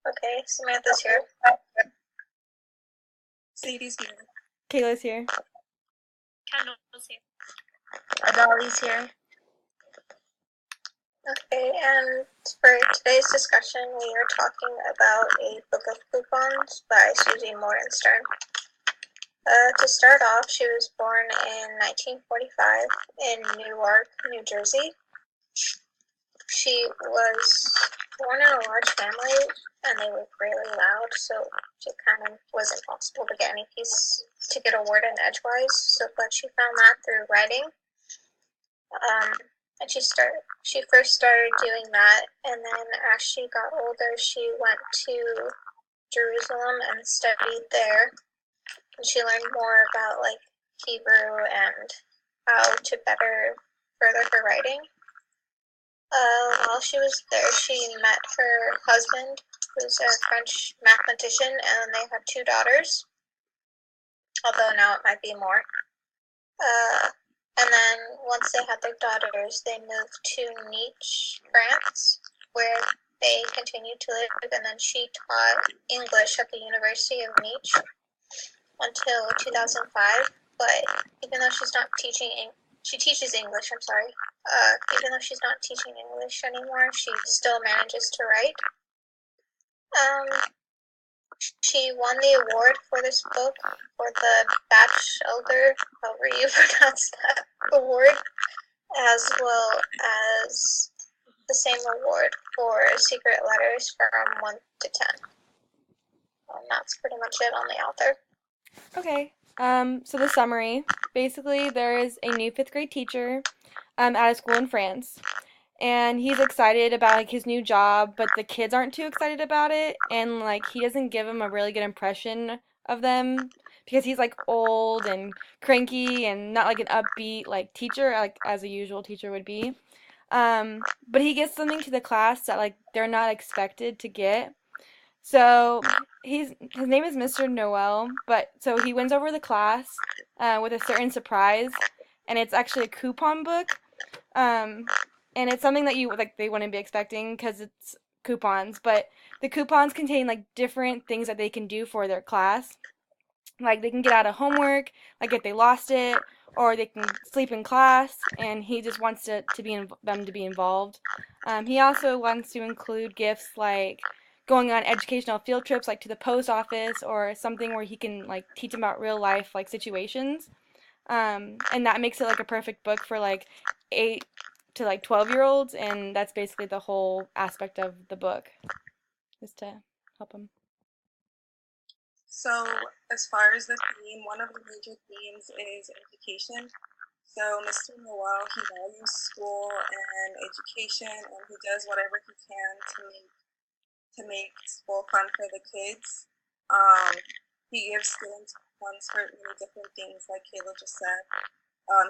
Okay, Samantha's here. Sadie's here. Kayla's here. Kendall's here. Adali's here. Okay, and for today's discussion, we are talking about A Book of Coupons by Susie Morgenstern. To start off, she was born in 1945 in Newark, New Jersey. She was born in a large family, and they were really loud, so it kind of was impossible to get any piece to get a word in edgewise. But she found that through writing. And she first started doing that, and then as she got older, she went to Jerusalem and studied there. And she learned more about like Hebrew and how to better further her writing. While she was there, she met her husband, who's a French mathematician, and they had 2 daughters, although now it might be more. And then once they had their daughters, they moved to Nice, France, where they continued to live, and then she taught English at the University of Nice until 2005. But even though she's not teaching, she teaches English, I'm sorry. Even though she's not teaching English anymore, she still manages to write. She won the award for this book for the Batchelder, however you pronounce that award, as well as the same award for Secret Letters from 1 to 10. And that's pretty much it on the author. Okay. So the summary. Basically, there is a new 5th grade teacher at a school in France. And he's excited about like his new job, but the kids aren't too excited about it, and like he doesn't give them a really good impression of them because he's like old and cranky and not like an upbeat like teacher like as a usual teacher would be. But he gets something to the class that like they're not expected to get. So his name is Mr. Noel, but so he wins over the class with a certain surprise, and it's actually a coupon book. Um, and it's something that you like they wouldn't be expecting because it's coupons, but the coupons contain like different things that they can do for their class. Like they can get out of homework, like if they lost it, or they can sleep in class, and he just wants them to be involved. He also wants to include gifts like going on educational field trips, like to the post office, or something where he can like teach them about real life like situations. And that makes it like a perfect book for like 8 to like 12-year-olds, and that's basically the whole aspect of the book, is to help them. So, as far as the theme, one of the major themes is education. So, Mr. Noel, he values school and education, and he does whatever he can to make school fun for the kids. Um, he gives students funds for many different things, like Kayla just said.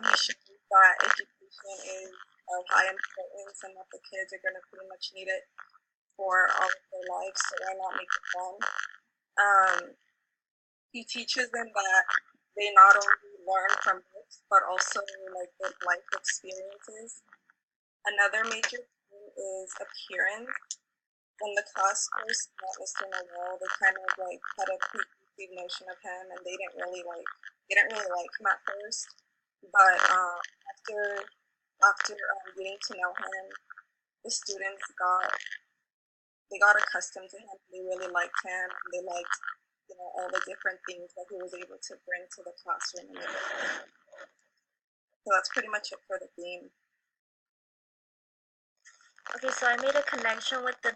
He shows that education is of high importance and that the kids are going to pretty much need it for all of their lives, so why not make it fun? Um, he teaches them that they not only learn from books, but also like live life experiences. Another major thing is appearance. When the class first met Mr. Noel, they kind of like had a preconceived notion of him, and they didn't really like him at first. But after getting to know him, the students got accustomed to him. They really liked him. They liked all the different things that he was able to bring to the classroom. So that's pretty much it for the theme. Okay, so I made a connection with the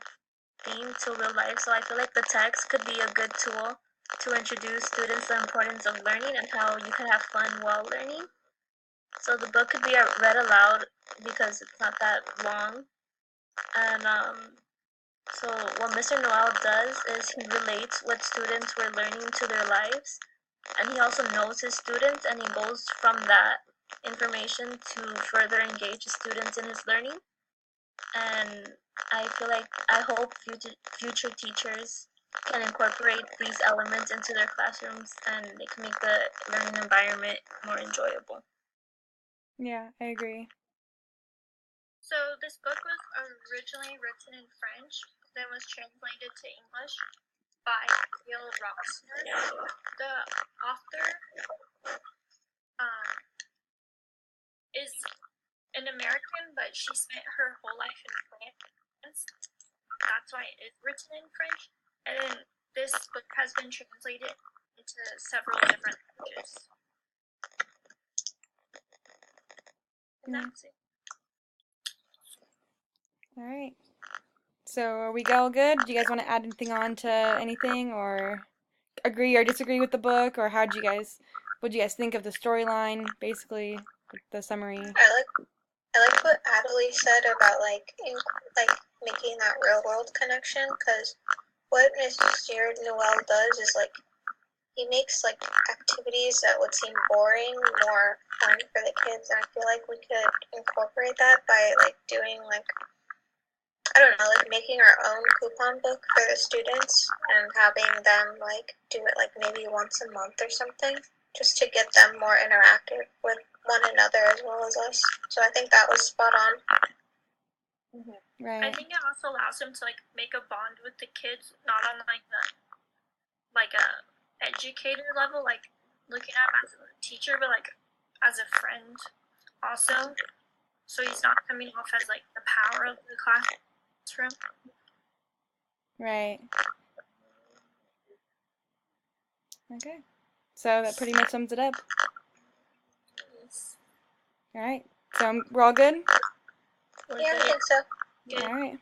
theme to real life, so I feel like the text could be a good tool to introduce students to the importance of learning and how you can have fun while learning. So the book could be read aloud because it's not that long. And so what Mr. Noel does is he relates what students were learning to their lives, and he also knows his students, and he goes from that information to further engage the students in his learning. And I hope future teachers can incorporate these elements into their classrooms, and they can make the learning environment more enjoyable. Yeah, I agree. So this book was originally written in French, then was translated to English by Gail Rossner. The author is an American, but she spent her whole life in France. That's why it is written in French. And then this book has been translated into several different languages. And that's it. All right. So are we all good? Do you guys want to add anything on to anything, or agree or disagree with the book, or what do you guys think of the storyline, basically, like the summary? I like what Adelie said about like making that real world connection, because what Mr. Noel does is like he makes like activities that would seem boring more fun for the kids, and I feel like we could incorporate that by like doing like, I don't know, like making our own coupon book for the students and having them like do it like maybe once a month or something, just to get them more interactive with one another as well as us. So I think that was spot on. Right. I think it also allows them to like make a bond with the kids, not on like a educator level, like looking at him as a teacher, but like as a friend also. So he's not coming off as like the power of the classroom. Right. Okay. So that pretty much sums it up. All right. So we're all good? Yeah, I think so. Good. All right.